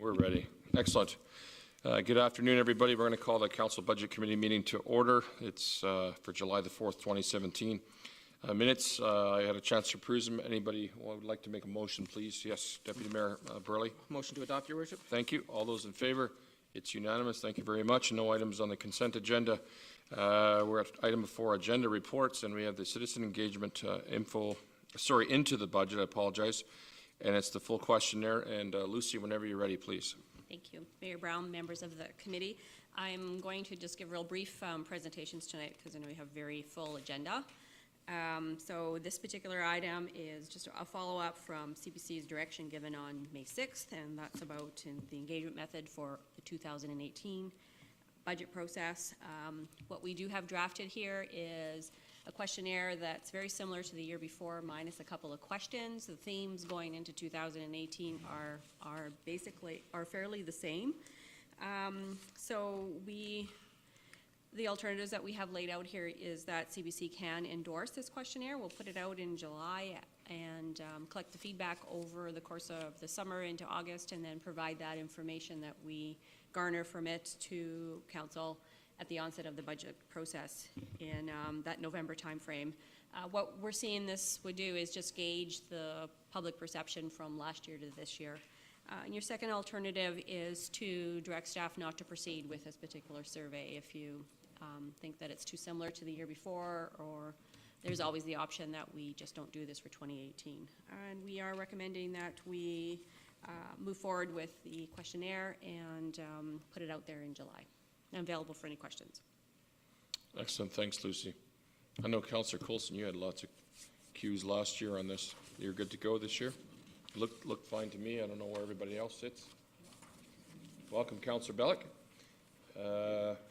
we're ready. Excellent. Good afternoon, everybody. We're going to call the Council Budget Committee meeting to order. It's for July the 4th, 2017. Minutes, I had a chance to peruse them. Anybody would like to make a motion, please? Yes, Deputy Mayor Burley. Motion to adopt, Your Worship. Thank you. All those in favor? It's unanimous. Thank you very much. No items on the consent agenda. We're at item 4, agenda reports, and we have the citizen engagement into the budget. I apologize. And it's the full questionnaire. And Lucy, whenever you're ready, please. Thank you. Mayor Brown, members of the committee. I'm going to just give real brief presentations tonight because I know we have a very full agenda. So this particular item is just a follow-up from CPC's direction given on May 6th, and that's about the engagement method for the 2018 budget process. What we do have drafted here is a questionnaire that's very similar to the year before, minus a couple of questions. The themes going into 2018 are fairly the same. The alternatives that we have laid out here is that CBC can endorse this questionnaire. We'll put it out in July and collect the feedback over the course of the summer into August, and then provide that information that we garner from it to Council at the onset of the budget process in that November timeframe. What we're seeing this would do is just gauge the public perception from last year to this year. And your second alternative is to direct staff not to proceed with this particular survey if you think that it's too similar to the year before, or there's always the option that we just don't do this for 2018. And we are recommending that we move forward with the questionnaire and put it out there in July. I'm available for any questions. Excellent. Thanks, Lucy. I know Councillor Coulson, you had lots of cues last year on this. You're good to go this year? Looked fine to me. I don't know where everybody else sits. Welcome, Councillor Bellick.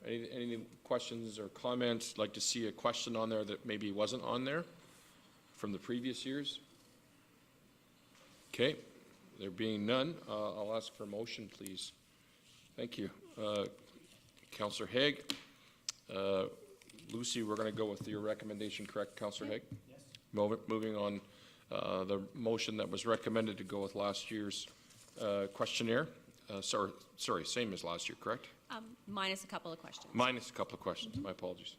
Any questions or comments? Like to see a question on there that maybe wasn't on there from the previous years? Okay. There being none, I'll ask for a motion, please. Thank you. Councillor Haig. Lucy, we're going to go with your recommendation, correct, Councillor Haig? Yes. Moving on, the motion that was recommended to go with last year's questionnaire. Sorry, same as last year, correct? Minus a couple of questions. Minus a couple of questions. My apologies.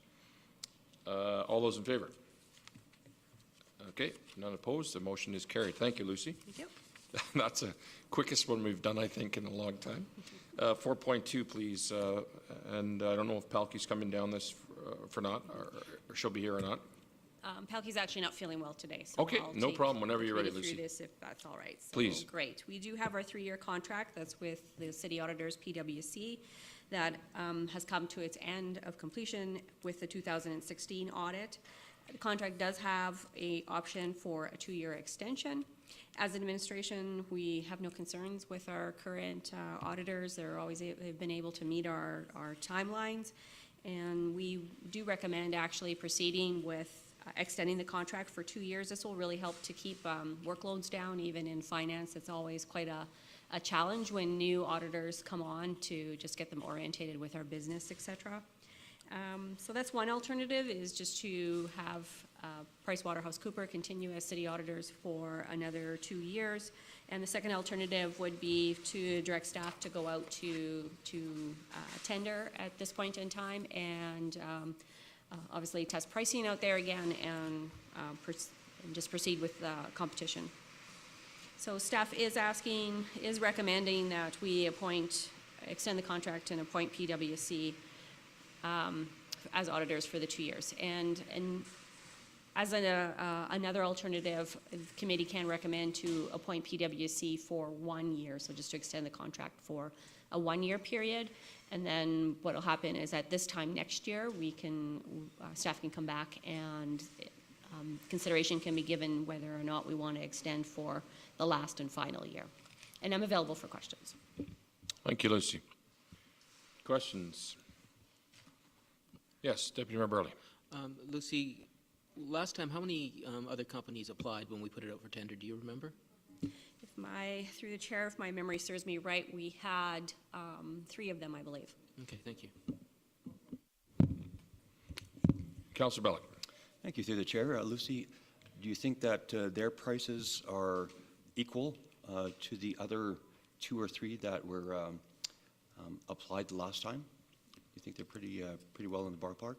All those in favor? Okay, none opposed. The motion is carried. Thank you, Lucy. Thank you. That's the quickest one we've done, I think, in a long time. 4.2, please. And I don't know if Palky's coming down this for not, or she'll be here or not. Palky's actually not feeling well today. So okay, no problem. Whenever you're ready, Lucy. Through this, if that's all right. So, please. Great. We do have our 3-year contract that's with the City Auditors, PwC, that has come to its end of completion with the 2016 audit. The contract does have an option for a 2-year extension. As an administration, we have no concerns with our current auditors. They've been able to meet our timelines, and we do recommend actually proceeding with extending the contract for 2 years. This will really help to keep workloads down. Even in finance, it's always quite a challenge when new auditors come on to just get them orientated with our business, etc. So that's one alternative, is just to have PricewaterhouseCoopers continue as city auditors for another 2 years. And the second alternative would be to direct staff to go out to tender at this point in time, and obviously test pricing out there again, and just proceed with the competition. So staff is recommending that we extend the contract and appoint PwC as auditors for the 2 years. And as another alternative, the committee can recommend to appoint PwC for 1 year, so just to extend the contract for a 1-year period. And then what will happen is at this time next year, staff can come back and consideration can be given whether or not we want to extend for the last and final year. And I'm available for questions. Thank you, Lucy. Questions? Yes, Deputy Mayor Burley. Lucy, last time, how many other companies applied when we put it out for tender? Do you remember? Through the chair, if my memory serves me right, we had 3 of them, I believe. Okay, thank you. Councillor Bellick. Thank you, through the chair. Lucy, do you think that their prices are equal to the other 2 or 3 that were applied the last time. You think they're pretty well in the ballpark?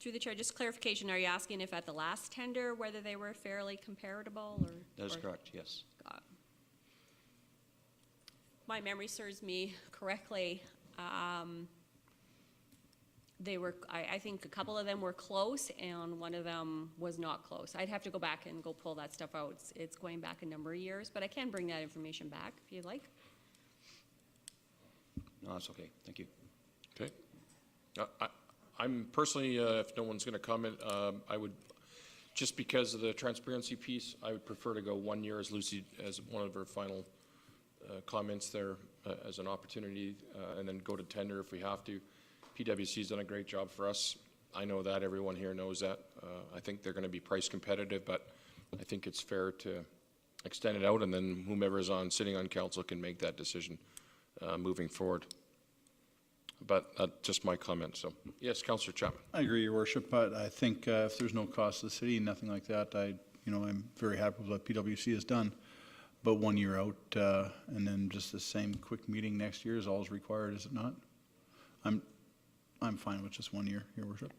Through the chair, just clarification, are you asking if at the last tender, whether they were fairly comparable, or? That is or- correct, yes. My memory serves me correctly, they were, I think a couple of them were close, and one of them was not close. I'd have to go back and go pull that stuff out. It's going back a number of years, but I can bring that information back if you'd like. No, that's okay, thank you. Okay. I'm personally, if no one's going to comment, I would, just because of the transparency piece, I would prefer to go 1 year, as Lucy, as one of her final comments there, as an opportunity, and then go to tender if we have to. PwC's done a great job for us. I know that, everyone here knows that. I think they're going to be price competitive, but I think it's fair to extend it out, and then whomever is sitting on council can make that decision moving forward. But that's just my comment, so. Yes, Councillor Chapman. I agree, Your Worship, but I think if there's no cost to the city, nothing like that, I'm very happy with what PwC has done. But 1 year out, and then just the same quick meeting next year is all is required, is it not? I'm fine with just 1 year, Your Worship.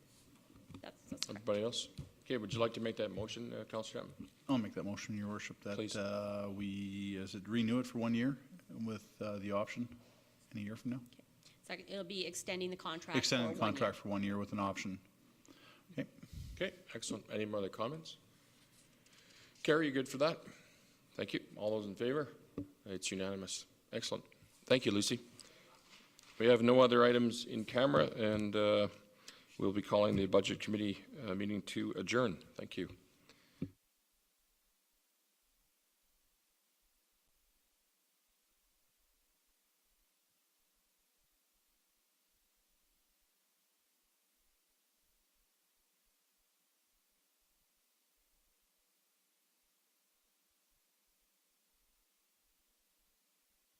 That's correct. Everybody else? Okay, would you like to make that motion, Councillor Chapman? I'll make that motion, Your Worship, Please. that we, renew it for 1 year with the option in a year from now? Second, it'll be extending the contract. Extending for the 1 year. contract for 1 year with an option. Okay. Okay, excellent. Any more other comments? Carrie, you good for that? Thank you. All those in favor? It's unanimous. Excellent. Thank you, Lucy. We have no other items in camera, and we'll be calling the Budget Committee meeting to adjourn. Thank you.